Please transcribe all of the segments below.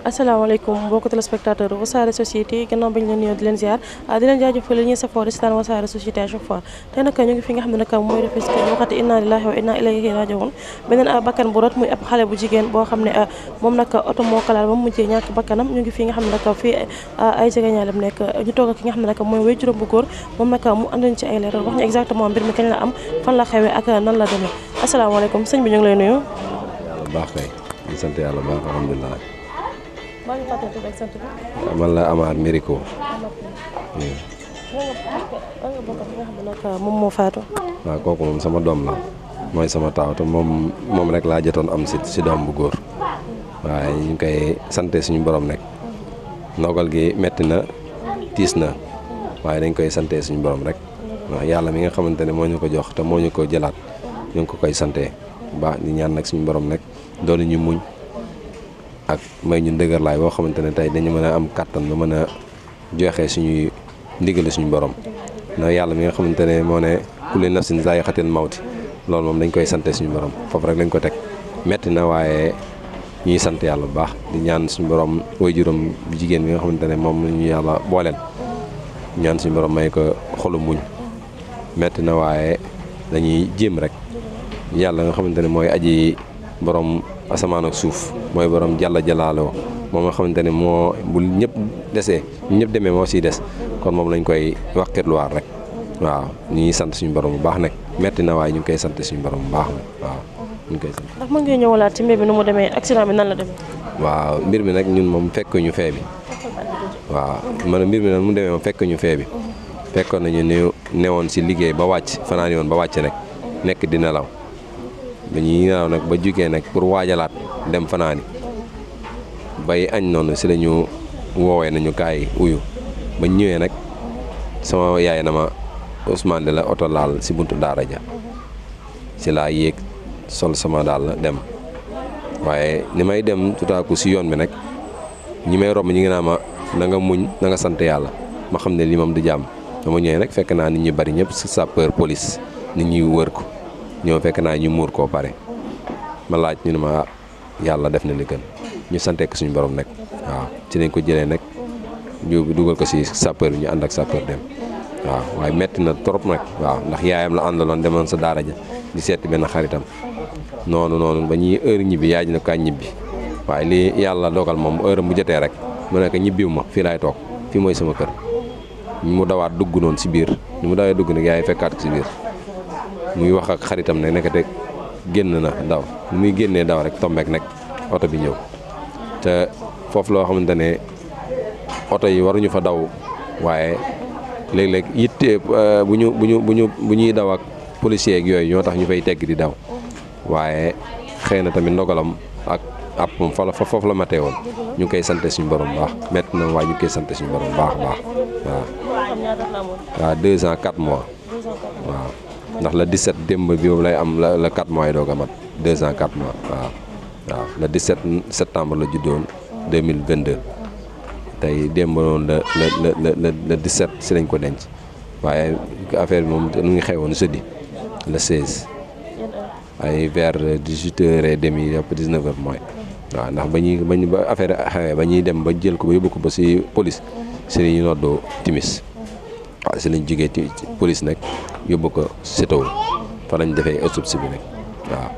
asalaamaaleykum mbokki téléspectateur Wassare Société gannaaw bañ leen nuyoo di leen ziar di leen jaajëfal li ñuy safoo di seetaan Wassare Société à chaque fois tey nag ñu ngi fi nga xam ne nag mooy Rufisque waxati inna lillahi wa inna ilayhi raji'un beneen bakkan bu rot muy ab xale bu jigéen boo xam ne moom nag oto moo ko laal ba mu mujjee ñàkk bakkanam ñu ngi fi nga xam ne nag fii ay jegeñaalam nekk ñu toog ak ki nga xam ne nag mooy wéy juróom bu góor moom nag mu andañ ci ay leeral wax ñu exactement mbir mi kañ la am fan la xewee ak nan la demee asalaamaaleykum sëñ bi ñu ngi lay nuyu. baax kay ñu sant yàlla baax alhamdulilah. maa ngi fàttali tuuti ak sant bi. man la Amar Mériko. moom moo faatu. waaw kooku moom sama doom la mooy sama taaw te moom rek laa jotoon am si doom bu góor waaye ñu ngi koy sante suñu borom nekk ndogal gi metti na tiis na waaye dañ koy sante suñu borom rek waaw yàlla mi nga xamante ne moo ñu ko jox te moo ñu ko jëlaat ñu ngi ko koy sante baax di ñaan nag suñu borom nekk doolu ñu muñ ak may ñu dëgër laay boo xamante ne tey dañu mën a am kàttan lu mën a joxe suñuy ndigal suñu borom ndax yàlla mi nga xamante ne moo ne kullu nafsin zaa'iqatul mawti loolu moom dañ koy sante suñu borom foofu rek lañ ko teg metti na waaye ñuy sant yàlla bu baax di ñaan suñu borom waajuram bu jigéen bi nga xamante ne moom la ñu yàlla booleel ñaan suñu borom may ko xolu muñ metti na waaye dañuy jéem rek yàlla nga xamante ne mooy aji borom asamaan ak suuf mooy borom jàlla jalaaloo moom nga xamante ne moo bu ñëpp desee ñëpp demee moo siy des kon moom lañ koy wàkkirluwaat rek waaw ñu ngi sant suñu borom bu baax nag metti na waaye ñu ngi koy sant suñu borom bu baax waaw ñu ngi koy sant. ndax mën nga ñëwalaat ci mbir bi nu mu demee accident bi nan la demee. waaw mbir mi nag ñun moom fekk ñu fee bi waaw man mbir mi nag mu demee moom fekk ñu fee bi fekkoon nañu newoon si liggéey ba wàcc fanaan yoon ba wàcc nag nekk di nelaw ba ñuy nelaw nag ba jugee nag pour waajalaat dem fanaani bay añ noonu si la ñu woowee nañu kaay uyu ba ñëwee nag sama yaay na ma Ousmane de la oto laal si buntu daara ja si laa yéeg sol sama daal dem waaye ni may dem tutaaku si yoon bi nag ñi may romb ñi ngi naa ma na nga muñ na nga sant yàlla ma xam ne lii moom du jàmm dama ñëwee nag fekk naa nit ñi bari ñëpp si sapeur police nit ñi wër ko ñoo fekk naa ñu muur koo pare ma laaj ñu ne ma yàlla def na li gën ñu sante ko suñu borom nag waaw ci lañ ko jëlee nag ñu dugal ko si sapeur bi ñu ànd ak sapeur dem waaw waaye metti na trop nag waaw ndax yaayam la àndaloon demoon sa daara ja di seeti benn xaritam noonu ba ñuy heure ñibbi yaay ji na kaa ñibbi waaye lii yàlla dogal moom heure mu jotee rek mu nekk ñibbiwu ma fii laay toog fii mooy sama kër mu dawaat dugg noonu si biir ñu mu dawee dugg nag yaay fekkaat ko si biir muy wax ak xaritam ne nekkate génn na daw muy génnee daw rek tombeek nag oto bi ñëw te foofu loo xamante ne oto yi waruñu fa daw waaye léeg-léeg yitte bu ñuy daw ak policier ak yooyu ñoo tax ñu fay tegg di daw waaye xëy na tamit ndogalam ak ab moom foofu la matee woon ñu ngi koy sant suñu borom baax métti na waaye ñu ngi koy sant suñu borom baax waaw. waaw 2 ans 4 mois waaw ndax la 17 démb bi boobu lay am la 4 mois yi doog a mat 2 ans 4 mois waaw le 17 septembre la juddoon 2022 tey démb noonu le 17 si lañ ko denc waaye affaire bi moom nu ngi xewoon jeudi le 16 ay vers 18h30 yëpp 19h mooy waaw ndax ba affaire xewee ba ñuy dem ba jël ko ba yóbbu ko ba si police si la ñu noddoo timis waaw si lañ jógee police nag yóbbu ko sétow fa lañ defee autopsie bi nag waaw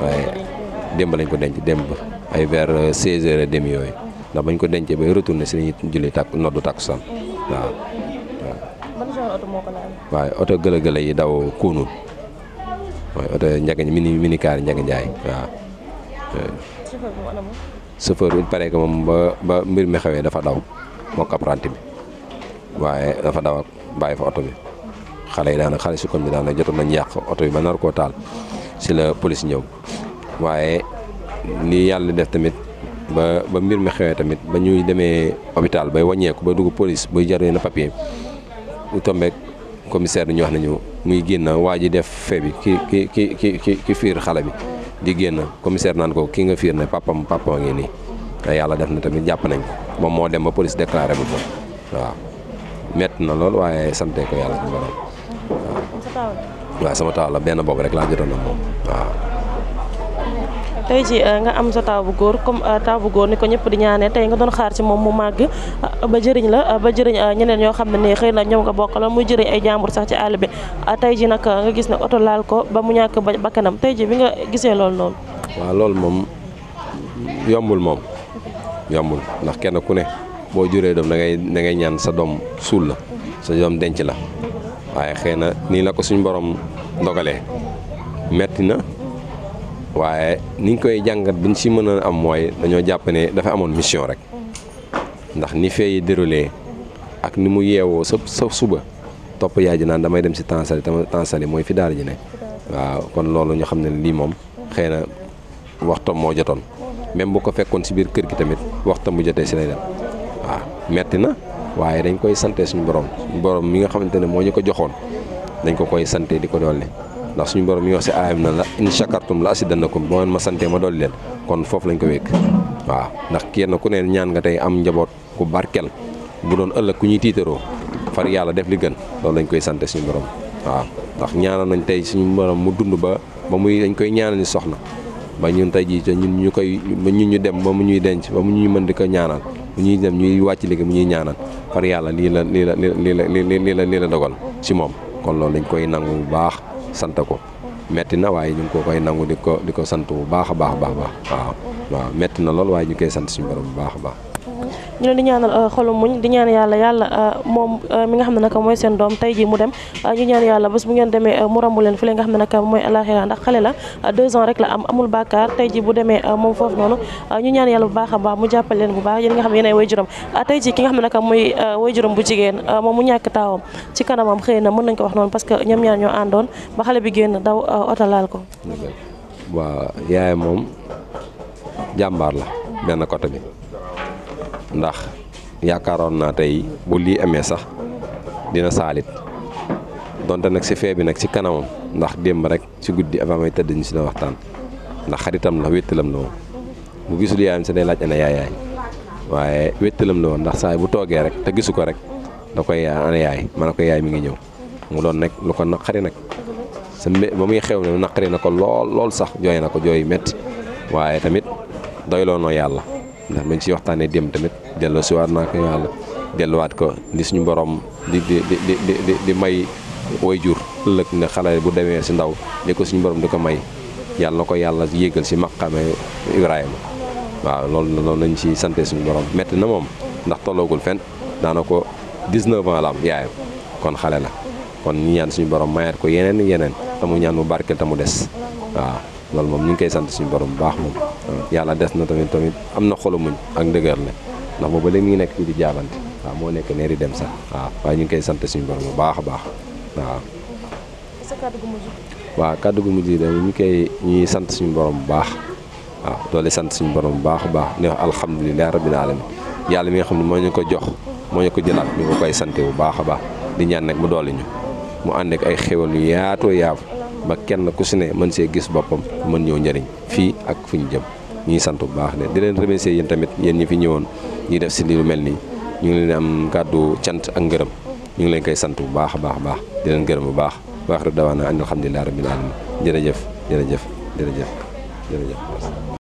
waaye démb lañ ko denc démb ay vers 16h30 yooyu ndax bañ ko dencee bay retourné si lañuy julli noddu takkusaan waaw. ban genre oto moo ko laal. waaye oto gëlë-gëlë yi daw kuunul mooy oto Ndiaga mini car Ndiaga Ndiaye waaw. chauffeur bi mu anamu. chauffeur bi pare que moom ba mbir mi xewee dafa daw mook apprenti bi waaye dafa daw ak bàyyi fa oto bi xale si koñ bi daanaka jotoon nañ yàq oto bi ba nar koo taal si la police ñëw waaye ni yàlla def tamit ba mbir mi xewee tamit ba ñuy demee hôpital bay wàññeeku ba dugg police buy jaree na papier ñu tombeek commissaire bi ñu wax nañu muy génn waa ji def fee bi ki fiir xale bi di génn commissaire naan ko ki nga fiir ne papa ngi nii te yàlla def na tamit jàpp nañ ko moom moo dem ba police déclaré bu ko waaw metti na lool waaye sante ko yàlla suñu borom waaw sama taaw la benn boobu rek laa jotoon na moom waaw tey ji nga am sa taw bu góor comme taw bu góor ni ko ñëpp di ñaanee tey nga doon xaar ci moom mu màgg ba jëriñ la ba jëriñ ñeneen ñoo xam ne nii xëy na ñoom nga bokkal muy jëriñ ay jàmbur sax ci àll bi tey ji nag nga gis ne oto laal ko ba mu ñàkk bakkanam tey ji bi nga gisee loolu noonu. waaw loolu moom yombul ndax kenn ku ne boo juree doom da ngay ñaan sa doom suul la sa doom denc la waaye xëy na nii la ko suñu borom ndogalee metti na waaye niñ koy jàngat biñ si mën a am mooy dañoo jàpp ne dafa amoon mission rek ndax ni fee déroulé ak ni mu yeewoo sa suba topp yaay ji naan damay dem si Tansali mooy fi daara ji ne waaw kon loolu ñu xam ne lii moom xëy na waxtam moo jotoon même bu ko fekkoon si biir kër gi tamit waxtam bu jotee si lay dem waaw metti na waaye dañ koy sante suñu borom mi nga xamante ne moo ñu ko joxoon dañ ko koy sante di ko dolli ndax suñu borom mi wax si aayam na la in shakartum la azidannakum boo ma santee ma dolli leen kon foofu lañ ko wékk waaw ndax kenn ku ne ñaan nga tey am njaboot ku barkel bu doon ëllëg ku ñuy tiitaroo far yàlla def li gën loolu lañ koy sante suñu borom waaw ndax ñaanal nañ tey suñu borom mu dund ba muy dañ koy ñaanal ni soxna ba ñun tey jii ñun ñu dem ba mu ñuy denc ba mu ñuy mën di ko ñaanal mu ñuy dem ñuy wàcc liggéey mu ñuy ñaanal far yàlla lii la dogal ci moom kon loolu dañ koy nangu bu baax sant ko metti na waaye ñu ngi ko koy nangu di ko sant bu baax a baax waaw metti na lool waaye ñu koy sant suñu borom bu baax a baax. ñu leen di ñaanal xolu muñ di ñaan yàlla moom mi nga xam ne naka mooy seen doom tey ji mu dem ñu ñaan yàlla bés bu ngeen demee mu rambu leen fi nga xam ne naka mooy alaxira ndax xale la 2 ans rek la amul bàkkaar tey ji bu demee moom foofu noonu ñu ñaan yàlla bu baax a baax mu jàppal leen bu baax yéen nga xam ne yéen ay waajuram tey ji ki nga xam ne naka mooy waajuram bu jigéen moom mu ñàkk taawam ci kanamam xëy na mën nañ ko wax noonu parce que ñoom ñaar ñoo àndoon ba xale bi génn daw oto laal ko. waaw yaay moom jàmbaar la benn côté bi ndax yaakaaroon naa tey bu lii amee sax dina saalit donte nag si fee bi nag si kanamam ndax démb rek si guddi avant may tëdd ñu si la waxtaan ndax xaritam la wéttalam la woon bu gisul yaayam sa day laaj ana yaay waaye wéttalam la woon ndax saa bu toogee rek te gisu ko rek da koy ana yaay ma ne ko yaay mi ngi ñëw mu doon nag lu ko naqari nag sa ba muy xew ne naqari na ko lool sax jooy na ko jooy metti waaye tamit doyloo noo yàlla ndax bañ ci waxtaanee dem tamit delloo si waat naa ko yàlla delluwaat ko li suñu borom di may way jur ëllëg ne xale bu demee si ndaw li ko suñu borom di ko may yàlla na ko yàlla yéegal si maqame Ibrahima waaw loolu nañ ci sante suñu borom metti na moom ndax tolloogul fenn daana ko 19 ans la am yaayam kon xale la kon ñu ñaan suñu borom mayaat ko yeneen te mu ñaan mu barkeel te mu des waaw loolu moom ñu ngi koy sant suñu borom bu baax moom yàlla des na tamit am na xolu muñ ak ndëgër la ndax booba léegi mi ngi nekk fii di jaabante waaw moo nekk neeri dem sax waaw waaye ñu ngi koy sant suñu borom bu baax a baax waaw. sa kàddu gu mujj. waaw kàddu gu mujj yi ñuy sant suñu borom bu baax waaw doole sant suñu borom bu baax a baax di wax alhamdulilah rabbil alamin yàlla mi nga xam ne moo ñu ko jox moo ñu ko jëlaat ñu ko koy sante bu baax a baax di ñaan nag mu doole ñu mu ànd ak ay xéwal yu yaatoo yaatu ba kenn ku si ne mën see gis boppam mën ñëw njëriñ fii ak fu ñu jëm ñuy sant bu baax de di leen remercier yéen tamit yéen ñi fi ñëwoon ñuy def si li lu mel nii ñu ngi leen am kàddu cant ak ngërëm ñu ngi leen koy sant bu baax a baax di leen gërëm bu baax waaxiru dawaana an alhamdulilah rabbil alamin jërëjëf